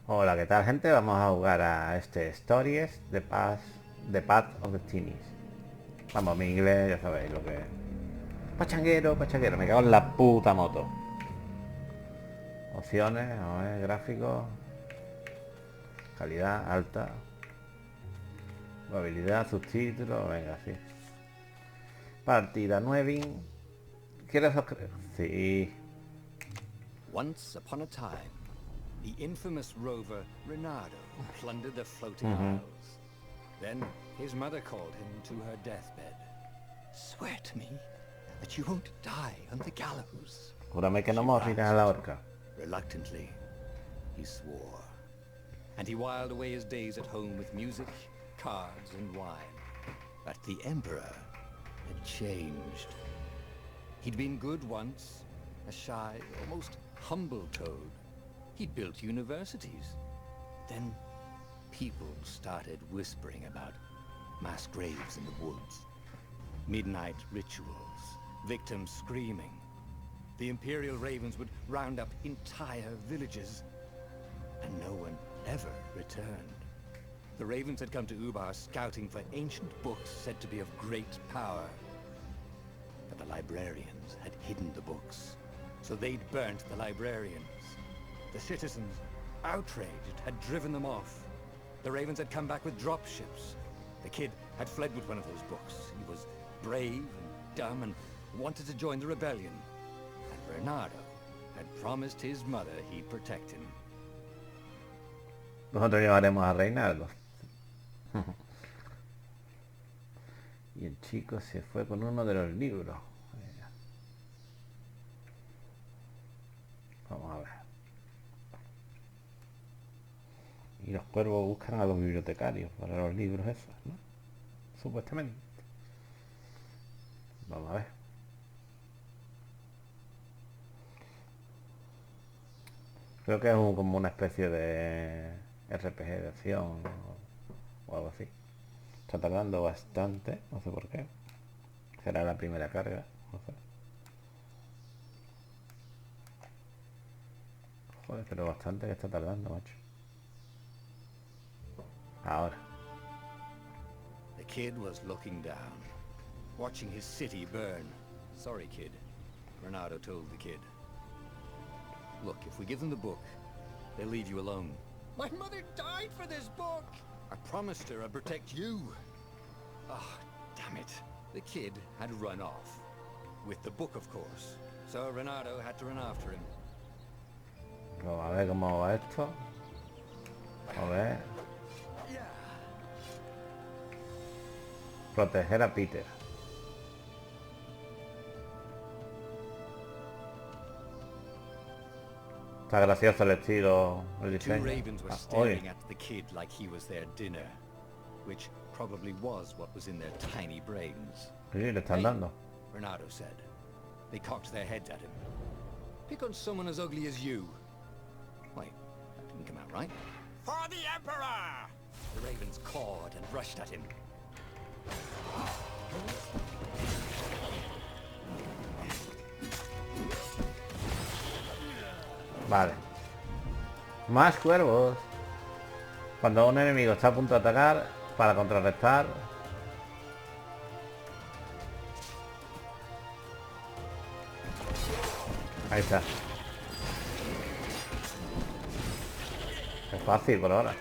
Hola, ¿qué tal, gente? Vamos a jugar a Stories de Path of Destinies. Vamos, mi inglés, ya sabéis lo que es. Pachanguero, pachanguero, me cago en la puta moto. Opciones, a ver, gráficos, calidad alta, movilidad, subtítulos, venga, sí. Partida 9. ¿Quieres suscribir? Sí. Once upon a time, the infamous rover Reynardo plundered the floating isles. Then his mother called him to her deathbed. Swear to me that you won't die on the gallows. Júrame que no She morirás a la asked. horca. Reluctantly, he swore. And he whiled away his days at home with music, cards, and wine. But the Emperor had changed. He'd been good once, a shy, almost humble toad. He'd built universities. Then people started whispering about mass graves in the woods, midnight rituals, victims screaming. The Imperial Ravens would round up entire villages, and no one ever returned. The Ravens had come to Ubar scouting for ancient books said to be of great power. But the librarians had hidden the books, so they'd burnt the librarians. The citizens, outraged, had driven them off. The Ravens had come back with dropships. The kid had fled with one of those books. He was brave and dumb and wanted to join the rebellion. And Reynardo had promised his mother he'd protect him. Nosotros llevaremos a Reinaldo. Y el chico se fue con uno de los libros. Vamos a ver. Y los cuervos buscan a los bibliotecarios para los libros esos, ¿no? Supuestamente. Vamos a ver. Creo que es como una especie de RPG de acción o algo así. Está tardando bastante, no sé por qué. Será la primera carga, no sé. Joder, pero bastante que está tardando, macho. Ahora. The kid was looking down, watching his city burn. Sorry, kid, Reynardo told the kid. Look, if we give them the book, they'll leave you alone. My mother died for this book! I promised her I'd protect you. Oh, damn it. The kid had run off. With the book, of course. So Reynardo had to run after him. Vamos a ver cómo va esto. A ver. Proteger a Peter. Está gracioso el estilo, el Two diseño. ravens were staring at the kid like he was their dinner, which probably was what was in their tiny brains. Sí, le están dando. Reynardo said. They cocked their heads at him. Pick on someone as ugly as you. Wait, that didn't come out right. For the Emperor! The ravens cawed and rushed at him. Vale. Más cuervos. Cuando un enemigo está a punto de atacar, para contrarrestar. Ahí está. Es fácil por ahora.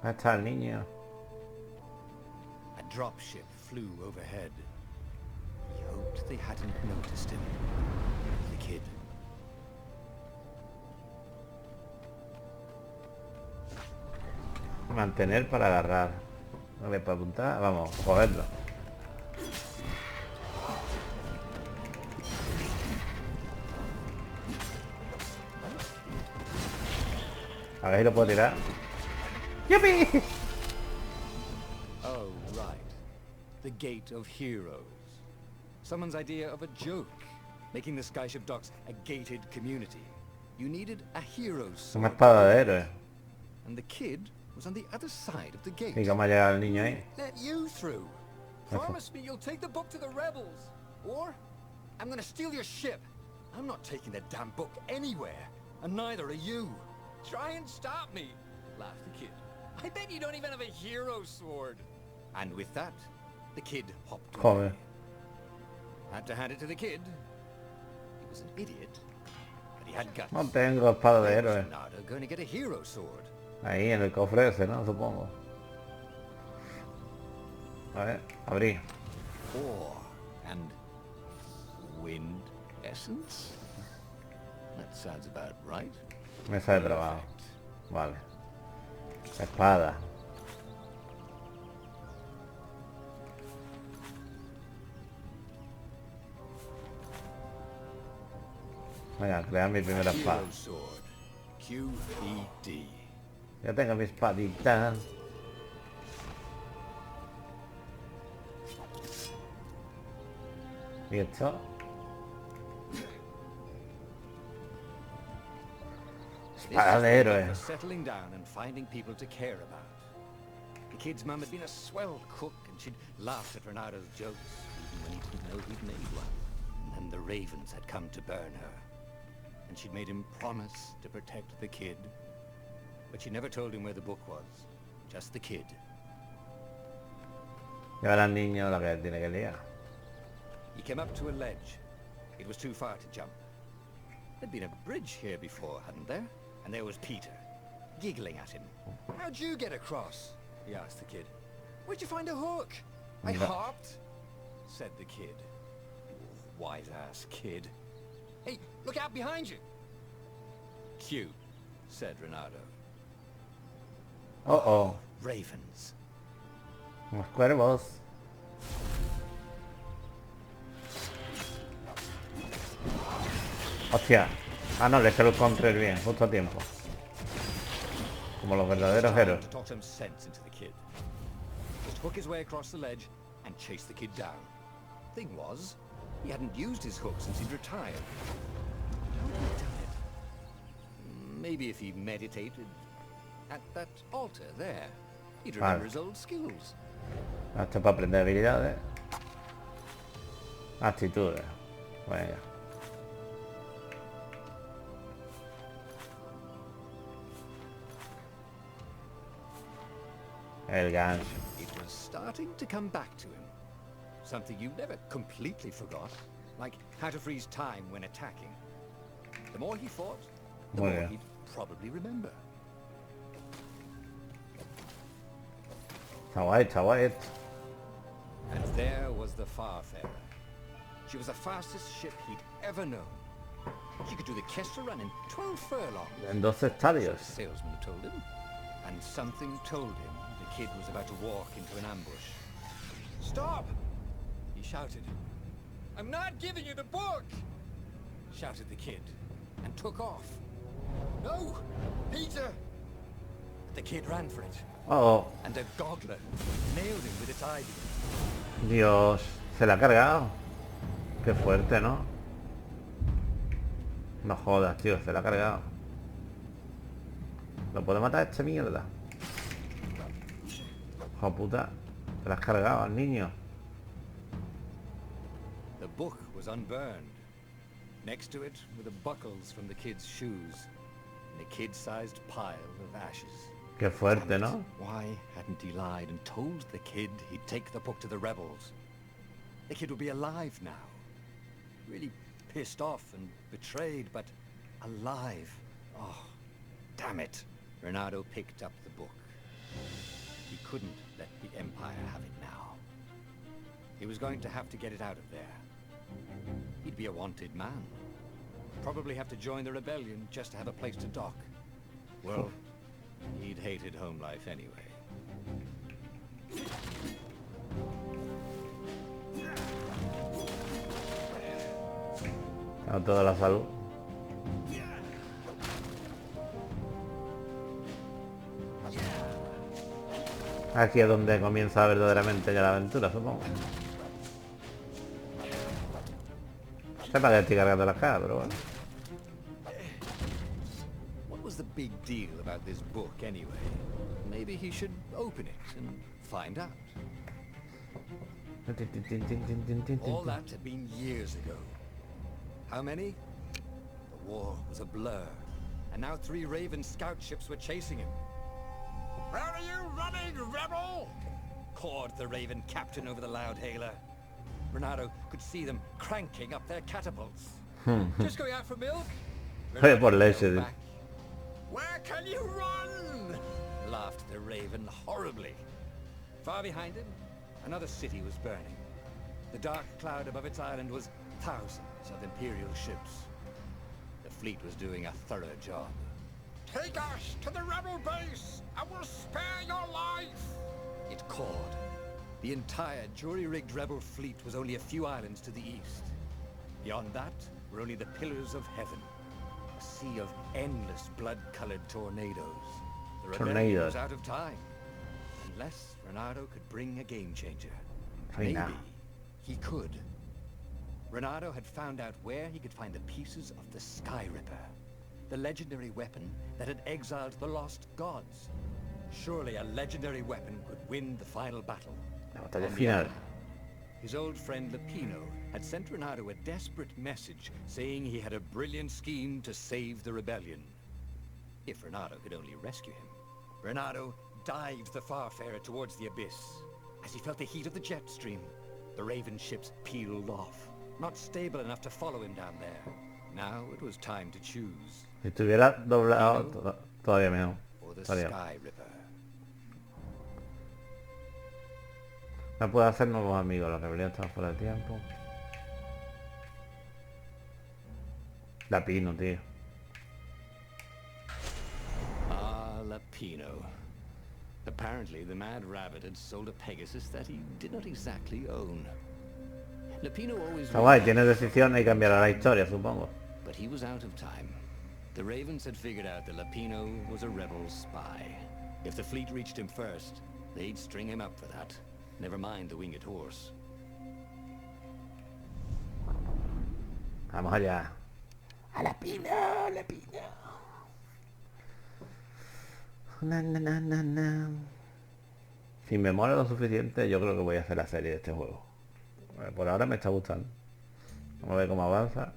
Ahí está el niño. A dropship flew overhead. He hoped they hadn't noticed him. The kid. Mantener para agarrar. Vale, para apuntar. Vamos, cogerlo. A ver si lo puedo tirar. ¡Yupi! Oh, right. The Gate of Heroes. Someone's idea of a joke. Making the skyship docks a gated community. You needed a hero's Una sword. espada de héroe. And the kid was on the other side of the gate. ¿Y cómo ha llegado el niño ahí? Let you through. Promise me you'll take the book to the rebels. Or I'm gonna steal your ship. I'm not taking the damn book anywhere, and neither are you. Try and stop me, laughed the kid. I bet you don't even have a hero sword. And with that, the kid hopped away. Joder. Had to hand it to the kid. He was an idiot, but he had guts. No tengo espada de héroe. Renato going to get a hero sword. Ahí en el cofre ese, ¿no? Supongo. A ver, abrí. Ore and wind essence? That sounds about right. Mesa de trabajo. Vale. Espada. Venga, crear mi primera espada. Hero sword. QED. Ya tengo mi espadita. ¿Y esto? Espada de héroe. Settling down and finding people to care about. The kid's mum had been a swell cook and she'd laughed at Renato's jokes, even when he didn't know he'd made one. And then the ravens had come to burn her. And she'd made him promise to protect the kid. But she never told him where the book was. Just the kid. Y ahora el niño la que tiene que liar. He came up to a ledge. It was too far to jump. There'd been a bridge here before, hadn't there? And there was Peter, giggling at him. How'd you get across? He asked the kid. Where'd you find a hook? I hopped, said the kid. Wise-ass kid. Hey, look out behind you. Cute, said Renato. Oh. Ravens. Unos cuervos. Hostia. Ah, no, le eché el control bien, justo a tiempo. Como los verdaderos héroes. To talk some sense into the kid. Just hook his way across the ledge and chase the kid down. Thing was, he hadn't used his hook since he'd retired. How had he done it? Maybe if he meditated at that altar there, he'd remember his old skills. Esto es para aprender habilidades. Actitudes. Venga. El gancho. It was starting to come back to him. Something you never completely forgot, like how to freeze time when attacking. The more he fought, the Muy more bien. he'd probably remember. Está guay, está guay esto. And there was the Farfarer. She was the fastest ship he'd ever known. She could do the Kessel run in 12 furlongs. En 12 The estadios. salesman had told him. And something told him the kid was about to walk into an ambush. Stop! He shouted. I'm not giving you the book! Shouted the kid, and took off. No! Peter! The kid ran for it, Oh, and a goggler nailed him with its ivy. Dios. Se la ha cargado. Qué fuerte, ¿no? No jodas, tío. Se la ha cargado. ¿Lo puedo matar este mierda? Hijo puta. Se la has cargado al niño. The book was unburned. Next to it were the buckles from the kid's shoes, and a kid-sized pile of ashes. Qué fuerte, ¿no? Why hadn't he lied and told the kid he'd take the book to the rebels? The kid would be alive now. Really pissed off and betrayed, but alive. Oh, damn it. Renato picked up the book. He couldn't let the Empire have it now. He was going to have to get it out of there. He'd be a wanted man. Probably have to join the rebellion just to have a place to dock. Well, he'd hated home life anyway. Tengo toda la salud. Aquí es donde comienza verdaderamente ya la aventura, supongo. Sepa que estoy cargando las cajas, pero bueno. What was the big deal about this book anyway? Maybe he should open it and find out. All that had been years ago. How many? war was a blur, and now 3 Raven scout ships were chasing him. "Where are you running, rebel?" cawed the Raven captain over the loud hailer. Renato could see them cranking up their catapults. "Just going out for milk?" Oye, por leche, yelled tío. back. "Where can you run?" laughed the Raven horribly. Far behind him, another city was burning. The dark cloud above its island was thousands of Imperial ships. The fleet was doing a thorough job. "Take us to the rebel base, and we'll spare your life!" it cawed. The entire jury-rigged rebel fleet was only a few islands to the east. Beyond that were only the pillars of heaven, a sea of endless blood-colored tornadoes. The rebellion was out of time, unless Renato could bring a game-changer. Maybe he could. Renato had found out where he could find the pieces of the Sky Ripper, the legendary weapon that had exiled the lost gods. Surely a legendary weapon could win the final battle. La batalla final. His old friend Lapino had sent Renato a desperate message saying he had a brilliant scheme to save the rebellion. If Renato could only rescue him. Renato dived the Farfarer towards the abyss. As he felt the heat of the jet stream, the Raven ships peeled off, not stable enough to follow him down there. Now it was time to choose. Si estuviera doblado, todavía mejor. Or the Todavía. Sky Ripper. No puedo hacer nuevos amigos, la rebelión está fuera de tiempo. Lapino, tío. Ah, Lapino. Apparently, the Mad Rabbit had sold a Pegasus that he did not exactly own. Lapino always... Está guay, tiene decisiones y cambiará la historia, supongo. But he was out of time. The Ravens had figured out that Lapino was a rebel spy. If the fleet reached him first, they'd string him up for that. Never mind the winged horse. Vamos allá. A Lapino, Lapino. Na, na, na, na, na. Si me mola lo suficiente, yo creo que voy a hacer la serie de este juego. Por ahora me está gustando. Vamos a ver cómo avanza.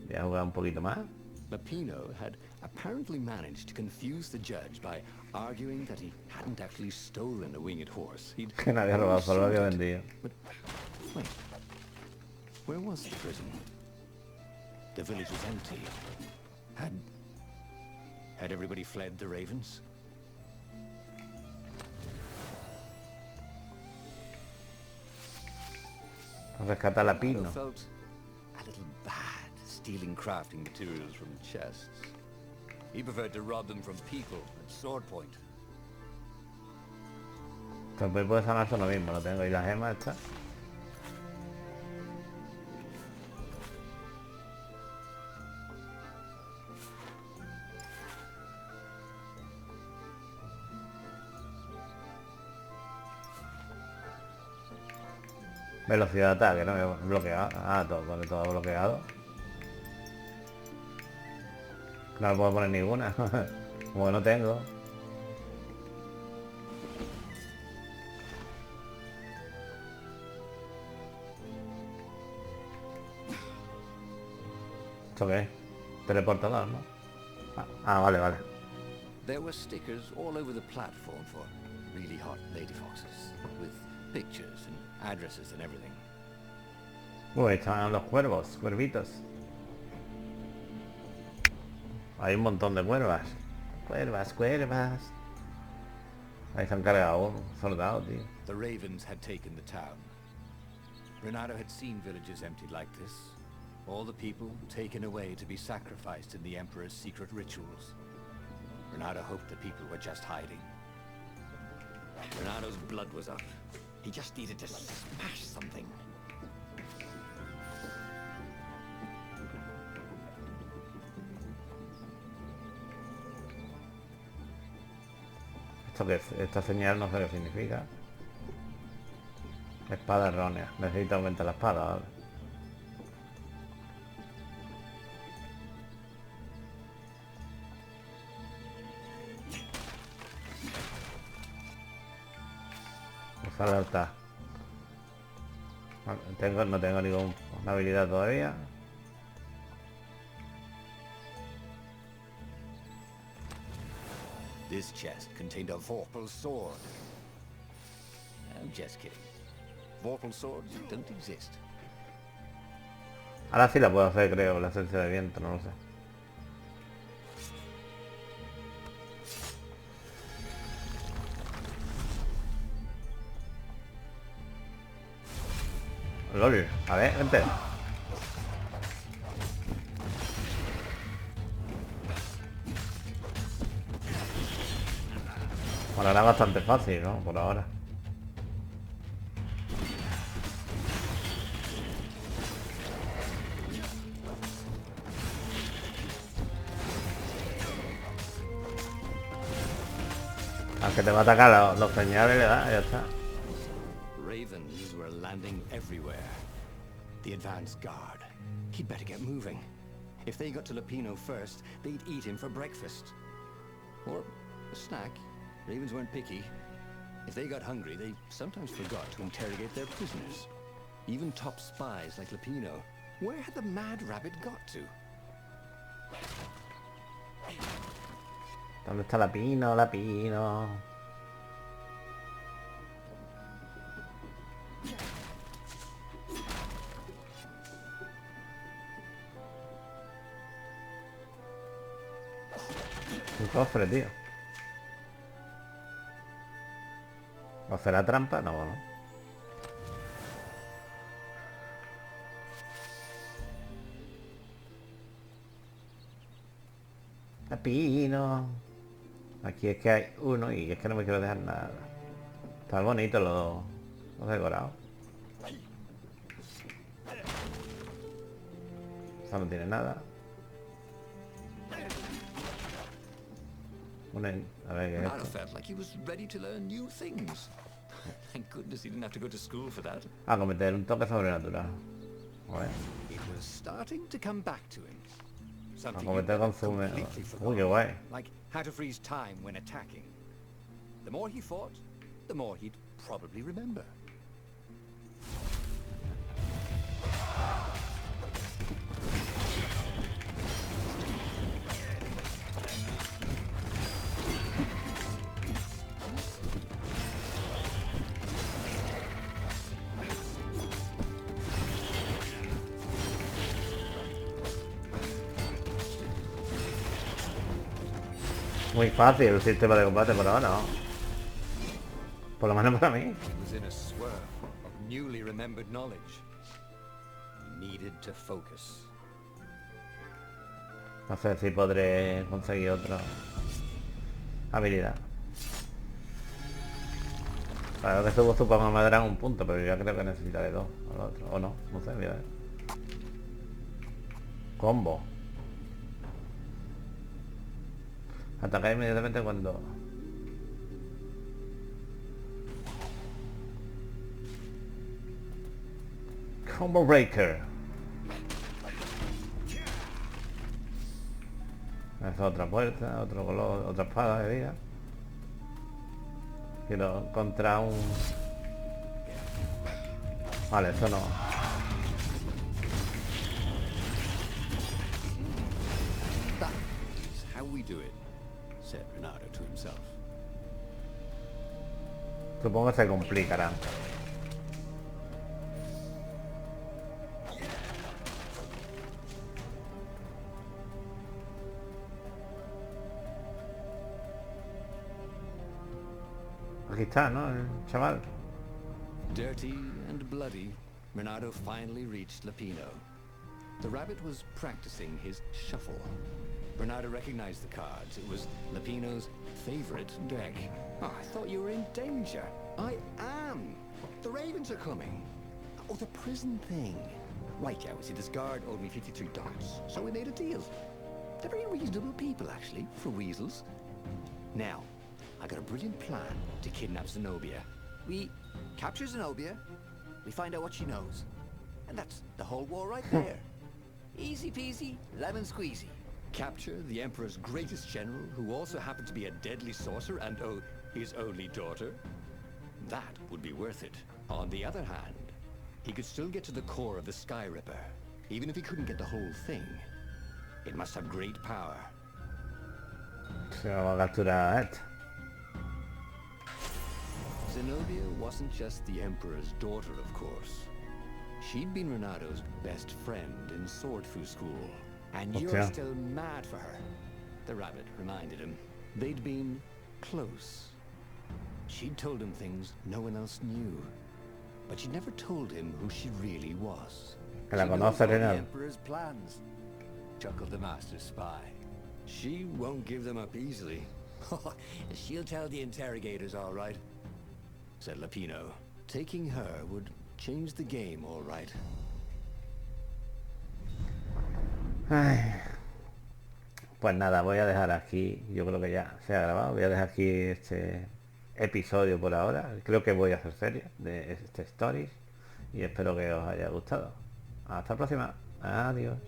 Voy a jugar un poquito más. Lapino had apparently managed to confuse the judge by arguing that he hadn't actually stolen a winged horse. He'd Que nadie ha robado, solo lo había vendido. But wait, where was the prison? The village was empty. Had everybody fled the Ravens? Rescata a Lapino. I felt a little bad stealing crafting materials from chests. He preferred to rob them from people at sword point. También puede sanar lo mismo, lo tengo. Y la gema está. Velocidad de ataque, ¿no? Bloqueado. Ah, todo, pone todo bloqueado. No le puedo poner ninguna. Como que no tengo. ¿Esto qué es? Teleportador, ¿no? Ah, vale, vale. There were stickers all over the platform for really hot lady foxes, with pictures and addresses and everything. Uy, están los cuervos, cuervitos. Hay un montón de cuervas. Cuervas, cuervas. Ahí se han cargado un soldado, tío. The Ravens had taken the town. Renato had seen villages emptied like this. All the people taken away to be sacrificed in the Emperor's secret rituals. Renato hoped the people were just hiding. Renato's blood was up. He just needed to smash something. ¿Esto qué es? Esta señal no sé qué significa. Espada errónea. Necesito aumentar la espada, ¿vale? Usar el altar. No tengo ninguna habilidad todavía. This chest contained a Vorpal sword. I'm just kidding. Vorpal swords don't exist. Ahora sí la puedo hacer, creo, la esencia de viento, no lo sé. LOL, a ver, vente. Bueno, era bastante fácil, ¿no? Por ahora. Aunque te va a atacar los señales, le da, ya está. Ravens were landing everywhere. The advance guard. He'd better get moving. If they got to Lupino first, they'd eat him for breakfast. Or a snack. Ravens weren't picky. If they got hungry, they sometimes forgot to interrogate their prisoners. Even top spies like Lupino. Where had the mad rabbit got to? ¿Dónde está Lapino? Lapino. Un cofre, tío. ¿O será trampa? No, no. Lapino. Aquí es que hay uno y es que no me quiero dejar nada. Está bonito los decorados. Esa no tiene nada. A ver qué es Bernardo esto. felt like he was ready to learn new things. Thank goodness he didn't have to go to school for that. Ah, cometer un toque sobrenatural. A ver. It was starting to come back to him. A Something cometer he'd consume. completely Uy, forgotten. qué guay. Like how to freeze time when attacking. The more he fought, the more he'd probably remember. Muy fácil el sistema de combate por ahora, ¿no? Por lo menos para mí. He was in a swirl of newly remembered knowledge. He needed to focus. No sé si podré conseguir otra habilidad. Claro que supongo me darán un punto, pero yo creo que necesitaré dos al otro. O no, no sé, voy a ver. Combo. Atacar inmediatamente cuando... Combo Breaker. Es otra puerta, otro color, otra espada de vida. Quiero encontrar un... Vale, eso no. That is how we do it, said Renato to himself. Supongo que se complicará. Aquí está, ¿no? El chaval. Dirty and bloody, Renato finally reached Lupino. The rabbit was practicing his shuffle. Renato recognized the cards. It was Lupino's favorite deck. Oh, I thought you were in danger. I am. The ravens are coming. Oh, the prison thing. Right, yeah, see, this guard owed me 53 dollars, so we made a deal. They're very reasonable people, actually, for weasels. Now, I got a brilliant plan to kidnap Zenobia. We capture Zenobia, we find out what she knows, and that's the whole war right there. Easy peasy, lemon squeezy. Capture the Emperor's greatest general, who also happened to be a deadly sorcerer and, oh, his only daughter. That would be worth it. On the other hand, he could still get to the core of the Sky Ripper, even if he couldn't get the whole thing. It must have great power. Se va a capturar a esta. Zenobia wasn't just the Emperor's daughter, of course. She'd been Renado's best friend in Swordfu school. And you're Hostia. still mad for her. The rabbit reminded him. They'd been close. She'd told him things no one else knew. But she'd never told him who she really was. Que la She knows conoce, all the Renado. Emperor's plans, chuckled the master spy. She won't give them up easily. She'll tell the interrogators, all right, said Lapino. Taking her would change the game, all right. Ay. Pues nada, voy a dejar aquí. Yo creo que ya se ha grabado. Voy a dejar aquí este episodio por ahora. Creo que voy a hacer serie de este Stories. Y espero que os haya gustado. Hasta la próxima. Adiós.